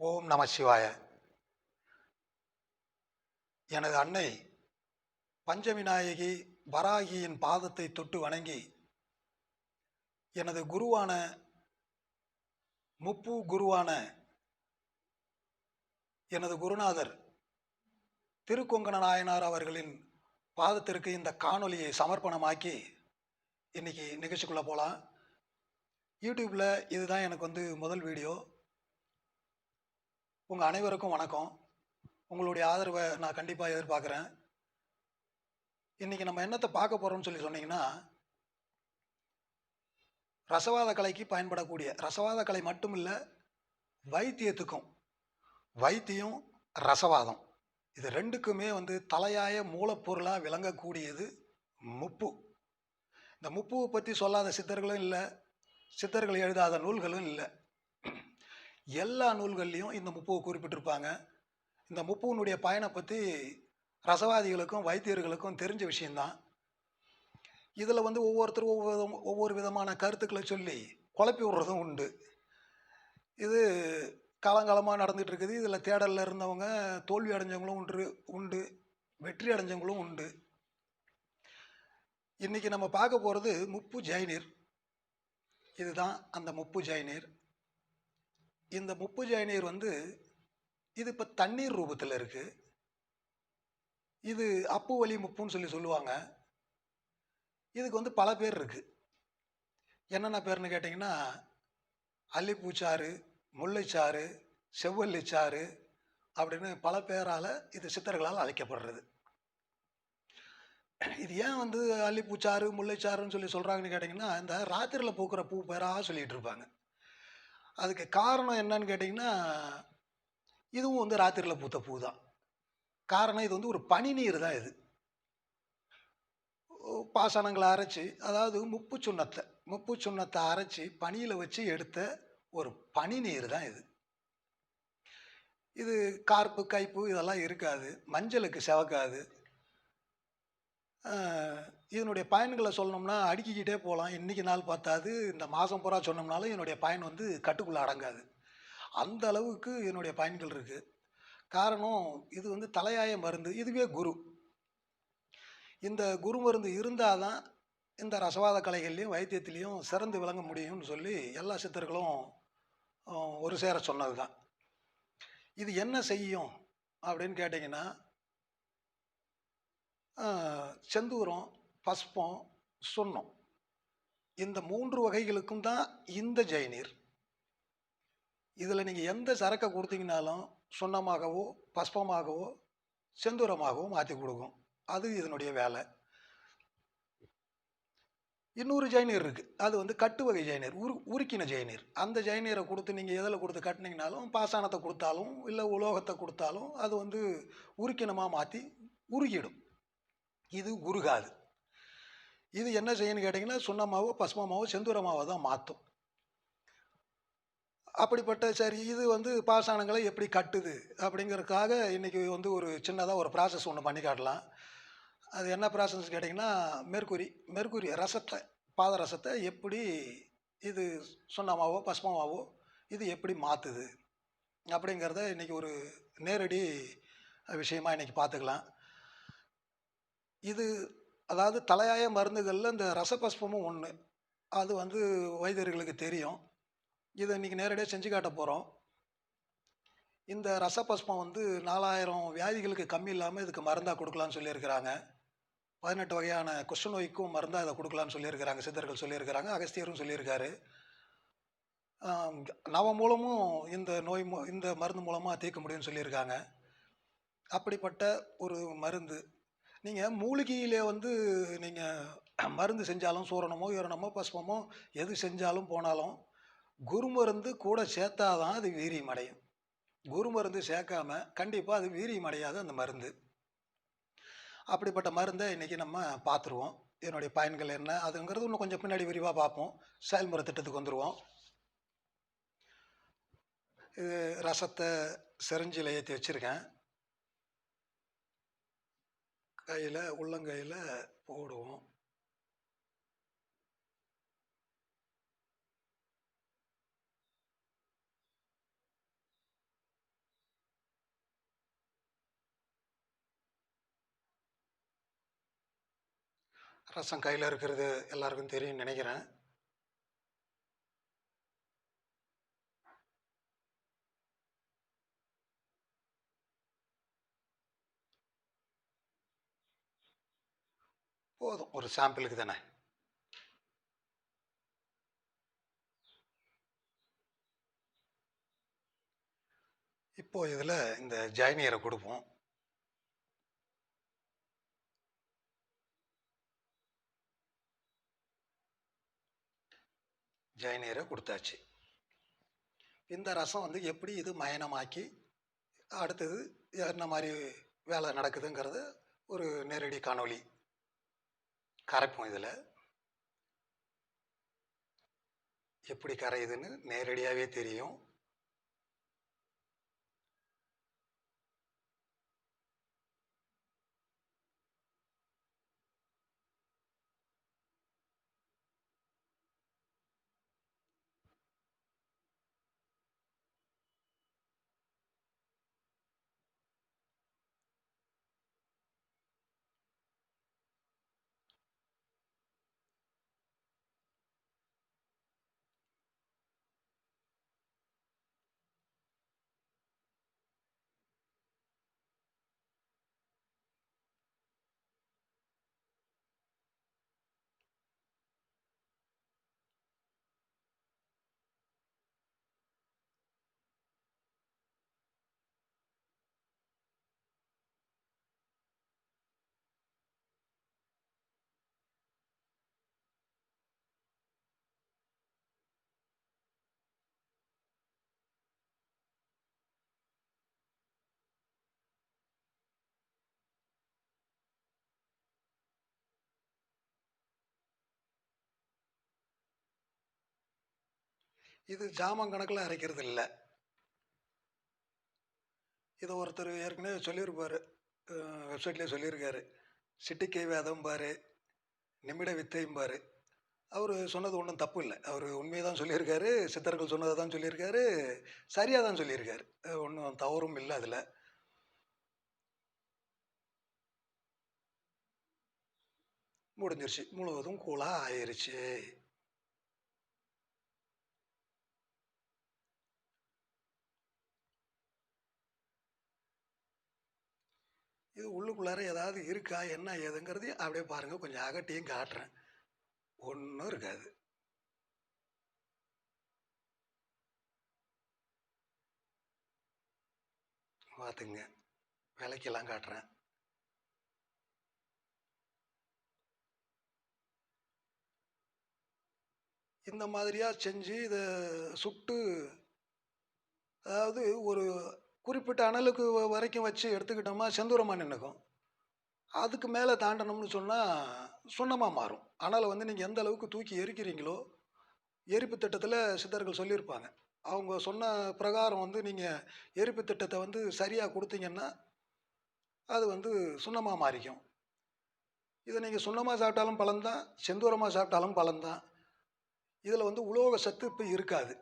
ஓம் நம சிவாய. எனது அன்னை பஞ்சவிநாயகி வராகியின் பாதத்தை தொட்டு வணங்கி, எனது குருவான முப்பு குருவான எனது குருநாதர் திருக்கொங்கண நாயனார் அவர்களின் பாதத்திற்கு இந்த காணொலியை சமர்ப்பணமாக்கி இன்னைக்கு நிகழ்ச்சிக்குள்ளே போகலாம். யூடியூப்பில் இதுதான் எனக்கு முதல் வீடியோ. உங்கள் அனைவருக்கும் வணக்கம். உங்களுடைய ஆதரவை நான் கண்டிப்பாக எதிர்பார்க்குறேன். இன்றைக்கி நம்ம என்னத்தை பார்க்க போகிறோம்னு சொன்னீங்கன்னா, ரசவாத கலைக்கு பயன்படக்கூடிய ரசவாத கலை மட்டும் இல்லை, வைத்தியத்துக்கும், வைத்தியம் ரசவாதம் இது ரெண்டுக்குமே தலையாய மூலப்பொருளாக விளங்கக்கூடியது முப்பு. இந்த முப்புவை பற்றி சொல்லாத சித்தர்களும் இல்லை, சித்தர்கள் எழுதாத நூல்களும் இல்லை. எல்லா நூல்கள்லையும் இந்த முப்புவை குறிப்பிட்டிருப்பாங்க. இந்த முப்புவனுடைய பயனை பற்றி ரசவாதிகளுக்கும் வைத்தியர்களுக்கும் தெரிஞ்ச விஷயந்தான். இதில் ஒவ்வொருத்தரும் ஒவ்வொரு விதமான கருத்துக்களை சொல்லி குழப்பி விடுறதும் உண்டு. இது காலங்காலமாக நடந்துகிட்டு இருக்குது. இதில் தேடலில் இருந்தவங்க தோல்வி அடைஞ்சவங்களும் உண்டு, வெற்றி அடைஞ்சவங்களும் உண்டு. இன்றைக்கி நம்ம பார்க்க போகிறது முப்பு ஜெயநீர். இதுதான் அந்த முப்பு ஜெயநீர். இந்த முப்பு ஜெயநீர் இது இப்போ தண்ணீர் ரூபத்தில் இருக்குது. இது அப்பு வழி முப்புன்னு சொல்லுவாங்க. இதுக்கு பல பேர் இருக்குது. என்னென்ன பேர்னு கேட்டிங்கன்னா, அல்லிப்பூச்சாறு, முல்லைச்சாறு, செவ்வல்லிச்சாறு அப்படின்னு பல பேரால் இது சித்தர்களால் அழைக்கப்படுறது. இது ஏன் அல்லிப்பூச்சாறு முல்லைச்சாறுன்னு சொல்கிறாங்கன்னு கேட்டிங்கன்னா, இந்த ராத்திரியில் பூக்கிற பூ பேராக சொல்லிகிட்டு இருப்பாங்க. அதுக்கு காரணம் என்னன்னு கேட்டிங்கன்னா, இதுவும் ராத்திரியில் பூத்த பூ தான். காரணம் இது ஒரு பனி நீர் தான். இது பாசனங்களை அரைச்சி, அதாவது முப்பு சுண்ணத்தை அரைச்சி பனியில் வச்சு எடுத்த ஒரு பனி நீர் தான் இது. இது கார்ப்பு கைப்பு இதெல்லாம் இருக்காது, மஞ்சளுக்கு செவக்காது. இதனுடைய பயன்களை சொல்லணும்னா அடுக்கிக்கிட்டே போகலாம். இன்றைக்கி நாள் பார்த்தாது, இந்த மாதம் பூரா சொன்னோம்னாலும் என்னுடைய பயன் கட்டுக்குள்ளே அடங்காது. அந்த அளவுக்கு என்னுடைய பயன்கள் இருக்குது. காரணம் இது தலையாய மருந்து. இதுவே குரு. இந்த குரு மருந்து இருந்தால் தான் இந்த ரசவாத கலைகள்லையும் வைத்தியத்திலையும் சிறந்து விளங்க முடியும்னு சொல்லி எல்லா சித்தர்களும் ஒரு சேர சொன்னது தான். இது என்ன செய்யும் அப்படின்னு கேட்டிங்கன்னா, செந்தூரம், பஸ்பம், சுண்ணம் இந்த 3 வகைகளுக்கும் தான் இந்த ஜெயநீர். இதில் நீங்கள் எந்த சரக்கை கொடுத்தீங்கனாலும் சுண்ணமாகவோ பஸ்பமாகவோ செந்தூரமாகவோ மாற்றி கொடுக்கும். அது இதனுடைய வேலை. இன்னொரு ஜெயநீர் இருக்குது. அது கட்டு வகை ஜெயநீர், உருக்கின ஜெயநீர். அந்த ஜெயநீரை கொடுத்து நீங்கள் எதில் கொடுத்து கட்டினீங்கனாலும், பாசானத்தை கொடுத்தாலும் இல்லை உலோகத்தை கொடுத்தாலும் அது உருக்கினமாக மாற்றி உருகிடும். இது உருகாது. இது என்ன செய்யணும்னு கேட்டிங்கன்னா, சுண்ணமாவோ பஸ்மமாவோ செந்தூரமாவோ தான் மாற்றும். அப்படிப்பட்ட சரி, இது பாசானங்களை எப்படி கட்டுது அப்படிங்கிறதுக்காக இன்றைக்கி ஒரு சின்னதாக ஒரு ப்ராசஸ் ஒன்று பண்ணி காட்டலாம். அது என்ன ப்ராசஸ் கேட்டிங்கன்னா, மெர்க்குரி ரசத்தை, பாதரசத்தை எப்படி இது சுண்ணமாவோ பஸ்மமாவோ இது எப்படி மாற்றுது அப்படிங்கிறத இன்றைக்கி ஒரு நேரடி விஷயமாக இன்றைக்கி பார்த்துக்கலாம். இது அதாவது தலையாய மருந்துகளில் இந்த ரசபஸ்பமும் ஒன்று. அது வைத்தியர்களுக்கு தெரியும். இதை இன்றைக்கி நேரடியாக செஞ்சு காட்ட போகிறோம். இந்த ரசபஸ்பம் 4000 வியாதிகளுக்கு கம்மி இல்லாமல் இதுக்கு மருந்தாக கொடுக்கலான்னு சொல்லியிருக்கிறாங்க. 18 வகையான குஷ்ட நோய்க்கும் மருந்தாக இதை கொடுக்கலான்னு சொல்லியிருக்கிறாங்க. சித்தர்கள் சொல்லியிருக்கிறாங்க, அகஸ்தியரும் சொல்லியிருக்காரு. நவ மூலமும் இந்த மருந்து மூலமாக தீர்க்க முடியும்னு சொல்லியிருக்காங்க. அப்படிப்பட்ட ஒரு மருந்து. நீங்கள் மூலிகையிலே நீங்கள் மருந்து செஞ்சாலும், சூரணமோ யூரணமோ பஸ்பமோ எது செஞ்சாலும் போனாலும் குரு மருந்து கூட சேர்த்தாதான் அது வீரியம் அடையும். குரு மருந்து சேர்க்காம கண்டிப்பாக அது வீரியம் அடையாது அந்த மருந்து. அப்படிப்பட்ட மருந்தை இன்றைக்கி நம்ம பார்த்துருவோம். என்னுடைய பயன்கள் என்ன அதுங்கிறது இன்னும் கொஞ்சம் பின்னாடி விரிவாக பார்ப்போம். செயல்முறை திட்டத்துக்கு வந்துடுவோம். இது ரசத்தை செரிஞ்சில் ஏற்றி வச்சுருக்கேன். கையில் உள்ளங்கையில் போடுவோம். ரசம் கையில் இருக்கிறது எல்லாருக்கும் தெரியும்னு நினைக்கிறேன். போதும், ஒரு சாம்பிளுக்கு தானே. இப்போ இதில் இந்த ஜெயநீரை கொடுப்போம். ஜெயநீரை கொடுத்தாச்சு. இந்த ரசம் வந்து எப்படி இது மயனமாக்கி அடுத்தது என்ன மாதிரி வேலை நடக்குதுங்கிறது ஒரு நேரடி காணொளி கரைப்போம். இதில் எப்படி கரையுதுன்னு நேரடியாகவே தெரியும். இது ஜாமான் கணக்கில் அரைக்கிறது இல்லை. இதை ஒருத்தர் ஏற்கனவே சொல்லியிருப்பார், வெப்சைட்லேயே சொல்லியிருக்காரு. சிட்டிக்கை வேதம் பாரு, நிமிட வித்தையும் பாரு. அவர் சொன்னது ஒன்றும் தப்பு இல்லை. அவர் உண்மையை தான் சொல்லியிருக்காரு, சித்தர்கள் சொன்னதை தான் சொல்லியிருக்காரு, சரியாக தான் சொல்லியிருக்காரு. ஒன்றும் தவறும் இல்லை அதில். முடிஞ்சிருச்சு, முழுவதும் கூலாக ஆயிடுச்சு. இது உள்ளுக்குள்ளார ஏதாவது இருக்கா என்ன ஏதுங்கிறதையும் அப்படியே பாருங்கள். கொஞ்சம் அகட்டியும் காட்டுறேன். ஒன்றும் இருக்காது. பார்த்துங்க, விலைக்கெல்லாம் காட்டுறேன். இந்த மாதிரியாக செஞ்சு இதை சுட்டு, அதாவது ஒரு குறிப்பிட்ட அனலுக்கு வரைக்கும் வச்சு எடுத்துக்கிட்டோம்னா செந்தூரமாக நின்றுக்கும். அதுக்கு மேலே தாண்டணும்னு சொன்னால் சுண்ணமாக மாறும். அனலை வந்து நீங்கள் எந்த அளவுக்கு தூக்கி எரிக்கிறீங்களோ, எரிப்பு திட்டத்தில் சித்தர்கள் சொல்லியிருப்பாங்க. அவங்க சொன்ன பிரகாரம் வந்து நீங்கள் எரிப்பு திட்டத்தை வந்து சரியாக கொடுத்தீங்கன்னா அது வந்து சுண்ணமாக மாறிக்கும். இதை நீங்கள் சுண்ணமாக சாப்பிட்டாலும் பலன்தான், செந்தூரமாக சாப்பிட்டாலும் பலன்தான். இதில் வந்து உலோக சத்து இப்போ இருக்காது.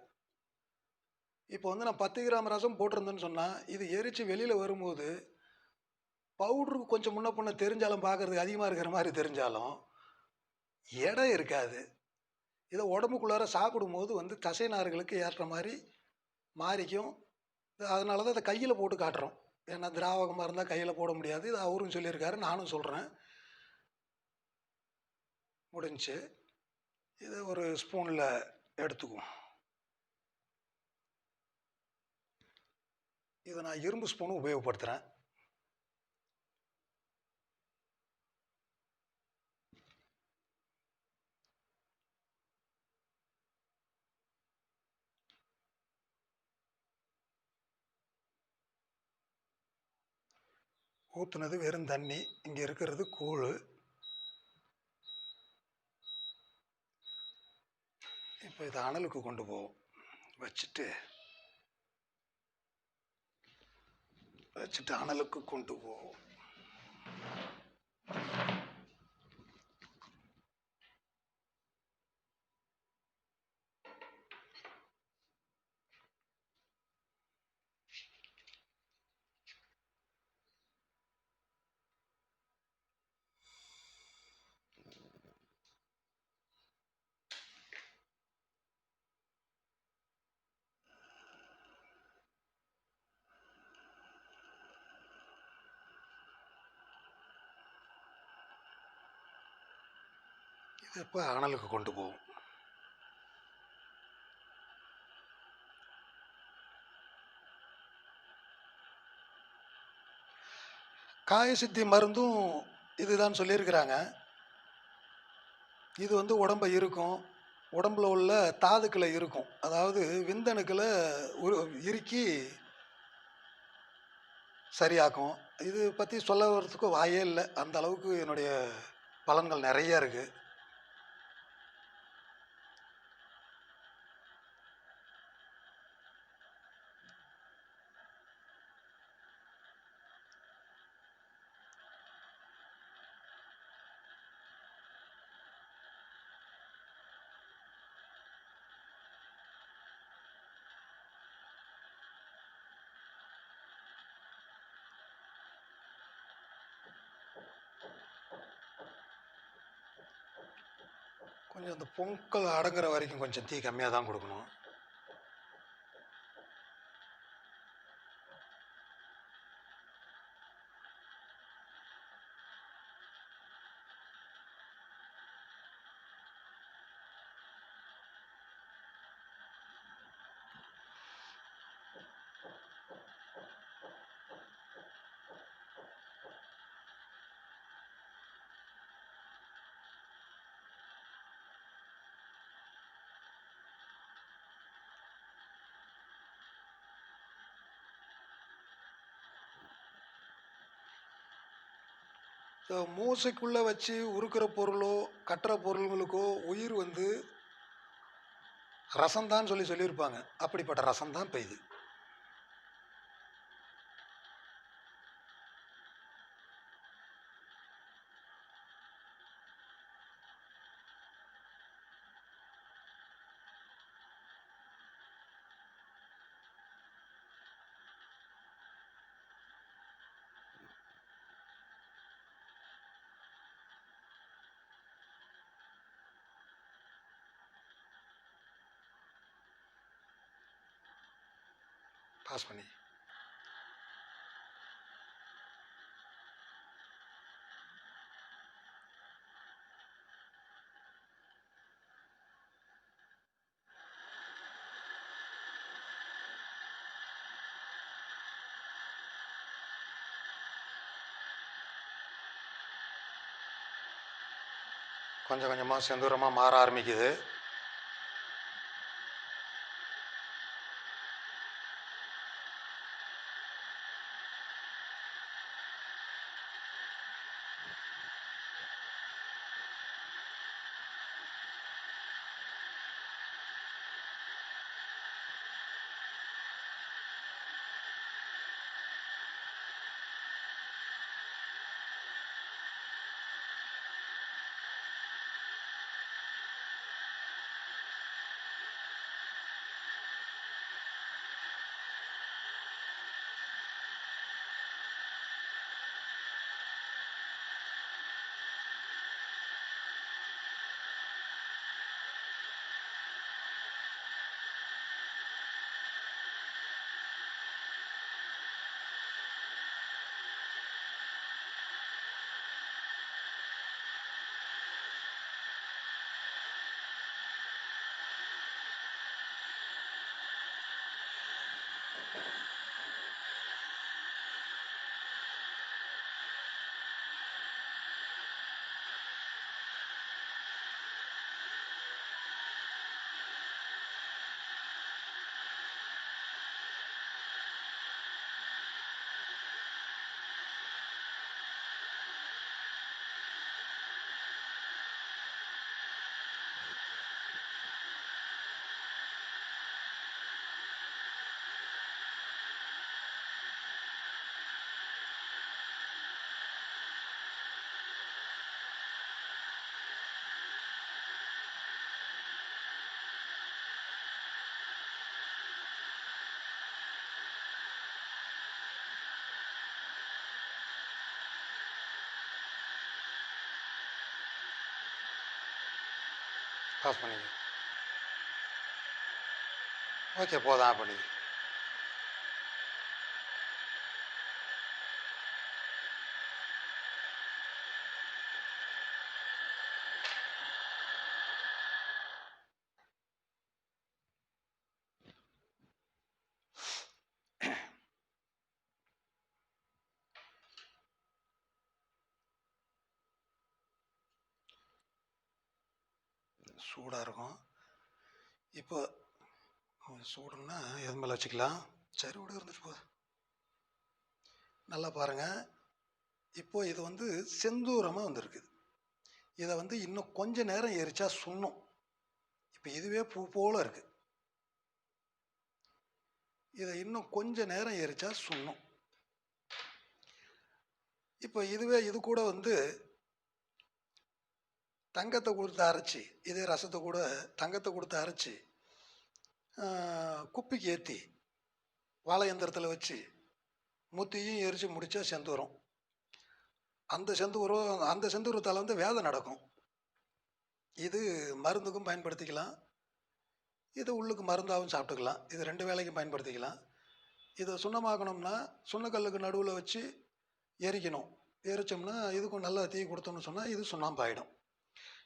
இப்போ வந்து நான் 10 கிராம் ரசம் போட்டிருந்தேன்னு சொன்னால், இது எரித்து வெளியில் வரும்போது பவுட்ருக்கு கொஞ்சம் முன்ன பின்ன தெரிஞ்சாலும், பார்க்குறதுக்கு அதிகமாக இருக்கிற மாதிரி தெரிஞ்சாலும் எடை இருக்காது. இதை உடம்புக்குள்ளார சாப்பிடும்போது வந்து தசை நார்களுக்கு ஏற்ற மாதிரி மாறிக்கும். அதனால தான் அதை கையில் போட்டு காட்டுறோம். ஏன்னா திராவகமாக இருந்தால் கையில் போட முடியாது. இது அவரும் சொல்லியிருக்காரு, நானும் சொல்கிறேன். முடிஞ்சு இதை ஒரு ஸ்பூனில் எடுத்துக்குவோம். இதை நான் இரும்பு ஸ்பூனும் உபயோகப்படுத்துகிறேன். ஊற்றுனது வெறும் தண்ணி, இங்கே இருக்கிறது கூழ். இப்போ இதை அனலுக்கு கொண்டு போவோம். வச்சுட்டு அனலுக்கு கொண்டு போவோம். இப்போ அனலுக்கு கொண்டு போவோம். காயசித்தி மருந்தும் இதுதான் சொல்லியிருக்கிறாங்க. இது வந்து உடம்பை இருக்கும், உடம்புல உள்ள தாதுக்களை இருக்கும், அதாவது விந்தணுக்களை இறுக்கி சரியாக்கும். இது பற்றி சொல்ல வர்றதுக்கு வாயே இல்லை, அந்த அளவுக்கு என்னுடைய பலன்கள் நிறைய இருக்குது. கொஞ்சம் அந்த பொங்கல் அடங்குற வரைக்கும் கொஞ்சம் தீ கம்மியாக தான் கொடுக்கணும். ஸோ மூசைக்குள்ளே வச்சு உருக்கிற பொருளோ கட்டுற பொருள்களுக்கோ உயிர் வந்து ரசம்தான் சொல்லியிருப்பாங்க. அப்படிப்பட்ட ரசம்தான் பெய்யுது. பாஸ் பண்ணி கொஞ்சம் கொஞ்சமாக செந்தூரமாக மாற ஆரம்பிக்குது. பாஸ் பண்ணிங்க. ஓகே, போதும் பண்ணி. சூடாக இருக்கும். இப்போ சூடுன்னா எது மேலே வச்சுக்கலாம். சரி விட இருந்துட்டு போகுது. நல்லா பாருங்கள். இப்போ இது வந்து செந்தூரமாக வந்திருக்கு. இதை வந்து இன்னும் கொஞ்ச நேரம் எரிச்சா சுண்ணும். இப்போ இதுவே பூ போல இருக்கு. இதை இன்னும் கொஞ்ச நேரம் எரிச்சா சுண்ணும். இப்போ இதுவே இது கூட வந்து தங்கத்தை கொடுத்து அரைச்சி, இதே ரசத்தை கூட தங்கத்தை கொடுத்து அரைச்சி குப்பிக்கு ஏற்றி வாழை யந்திரத்தில் வச்சு முத்தியும் எரித்து முடித்தா செந்தூரம். அந்த செந்தூரத்தால் வந்து வேதை நடக்கும். இது மருந்துக்கும் பயன்படுத்திக்கலாம். இது உள்ளுக்கு மருந்தாகவும் சாப்பிட்டுக்கலாம். இது 2 வேளைக்கும் பயன்படுத்திக்கலாம். இதை சுண்ணமாக்கணும்னா சுண்ணக்கல்லுக்கு நடுவில் வச்சு எரிக்கணும். எரிச்சோம்னா இதுக்கும் நல்லா தீ கொடுத்தோம்னு சொன்னால் இது சுண்ணாம்பாயிடும்.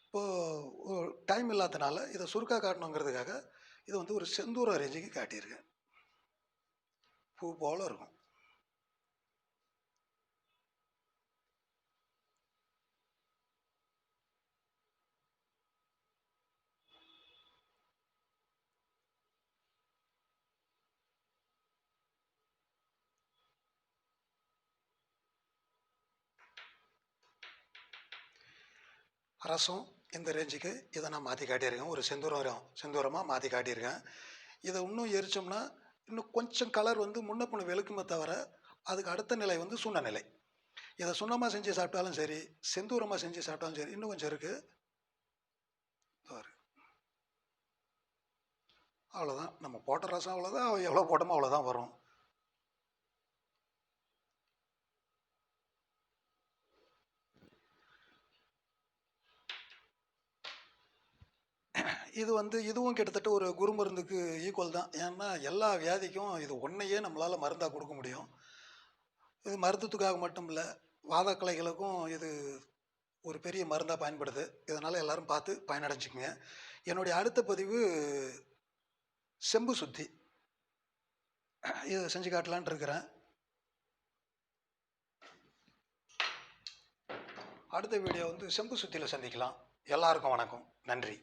இப்போது டைம் இல்லாதனால இதை சுருக்காக காட்டணுங்கிறதுக்காக இது வந்து ஒரு செந்தூர ரேஞ்சுக்கு காட்டியிருக்கேன். பூ போல் இருக்கும். ரசம் இந்த ரேஞ்சுக்கு இதை நான் மாற்றி காட்டியிருக்கேன். ஒரு செந்தூரமாக மாற்றி காட்டியிருக்கேன். இதை இன்னும் எரித்தோம்னா இன்னும் கொஞ்சம் கலர் வந்து முன்ன பின்ன வெளுக்குமே தவிர அதுக்கு அடுத்த நிலை வந்து சுண்ண நிலை. இதை சுண்ணமாக செஞ்சு சாப்பிட்டாலும் சரி, செந்தூரமாக செஞ்சு சாப்பிட்டாலும் சரி. இன்னும் கொஞ்சம் இருக்குது. அவ்வளோதான். நம்ம போட்ட ரசம் அவ்வளோதான். எவ்வளோ போட்டோமோ அவ்வளோதான் வரும். இது வந்து இதுவும் கிட்டத்தட்ட ஒரு குருமருந்துக்கு ஈக்குவல் தான். ஏன்னா எல்லா வியாதிக்கும் இது ஒன்றையே நம்மளால் மருந்தாக கொடுக்க முடியும். இது மருத்துவத்துக்காக மட்டும் இல்லை, வாதக்கலைகளுக்கும் இது ஒரு பெரிய மருந்தாக பயன்படுது. இதனால் எல்லோரும் பார்த்து பயனடைஞ்சிக்கங்க. என்னுடைய அடுத்த பதிவு செம்பு சுத்தி. இதை செஞ்சு காட்டலான்ட்டு இருக்கிறேன். அடுத்த வீடியோ வந்து செம்பு சுத்தியில் சந்திக்கலாம். எல்லாருக்கும் வணக்கம். நன்றி.